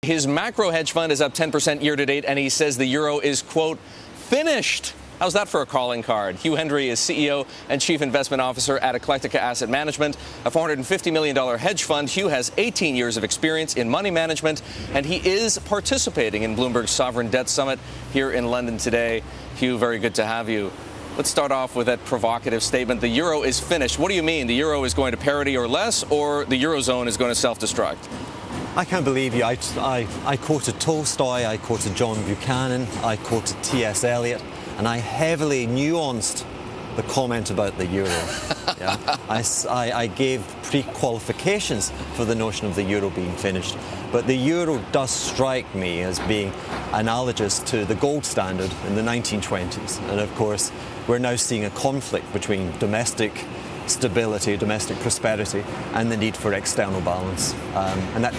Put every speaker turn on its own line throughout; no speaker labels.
His macro hedge fund is up 10% year to date, and he says the euro is, quote, finished. How's that for a calling card? Hugh Hendry is CEO and Chief Investment Officer at Eclectica Asset Management, a $450 million hedge fund. Hugh has 18 years of experience in money management, and he is participating in Bloomberg's Sovereign Debt Summit here in London today. Hugh, very good to have you. Let's start off with that provocative statement. The euro is finished. What do you mean? The euro is going to parity or less, or the eurozone is going to self-destruct?
I can't believe you. I quoted Tolstoy, I quoted John Buchanan, I quoted T.S. Eliot, and I heavily nuanced the comment about the euro. Yeah? I gave pre-qualifications for the notion of the euro being finished. But the euro does strike me as being analogous to the gold standard in the 1920s. And of course, we're now seeing a conflict between domestic stability, domestic prosperity, and the need for external balance. And that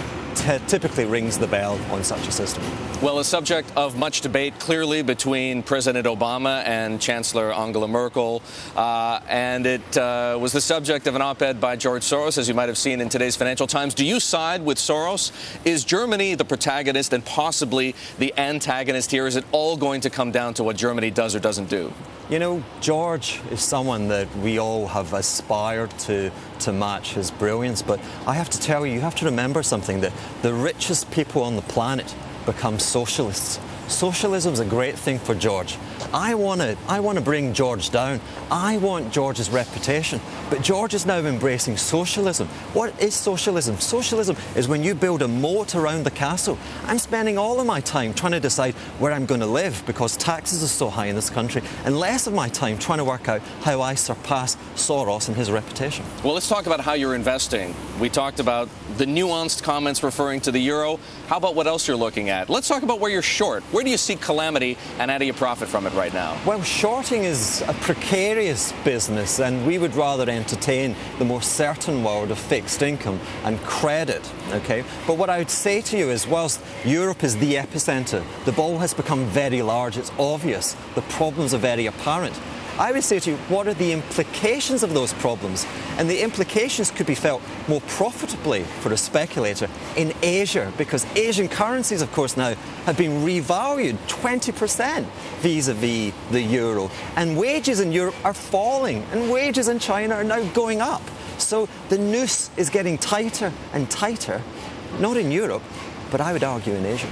typically rings the bell on such a system.
Well, a subject of much debate clearly between President Obama and Chancellor Angela Merkel, and it was the subject of an op-ed by George Soros, as you might have seen in today's Financial Times. Do you side with Soros? Is Germany the protagonist and possibly the antagonist here? Is it all going to come down to what Germany does or doesn't do?
You know, George is someone that we all have aspired to match his brilliance, but I have to tell you, you have to remember something, that the richest people on the planet become socialists. Socialism's a great thing for George. I want to bring George down. I want George's reputation. But George is now embracing socialism. What is socialism? Socialism is when you build a moat around the castle. I'm spending all of my time trying to decide where I'm going to live because taxes are so high in this country, and less of my time trying to work out how I surpass Soros and his reputation.
Well, let's talk about how you're investing. We talked about the nuanced comments referring to the euro. How about what else you're looking at? Let's talk about where you're short. Where do you see calamity, and how do you profit from it right now?
Well, shorting is a precarious business, and we would rather entertain the more certain world of fixed income and credit, okay? But what I would say to you is, whilst Europe is the epicenter, the ball has become very large, it's obvious, the problems are very apparent. I would say to you, what are the implications of those problems? And the implications could be felt more profitably for a speculator in Asia, because Asian currencies, of course, now have been revalued 20% vis-a-vis the euro. And wages in Europe are falling, and wages in China are now going up. So the noose is getting tighter and tighter, not in Europe, but I would argue in Asia.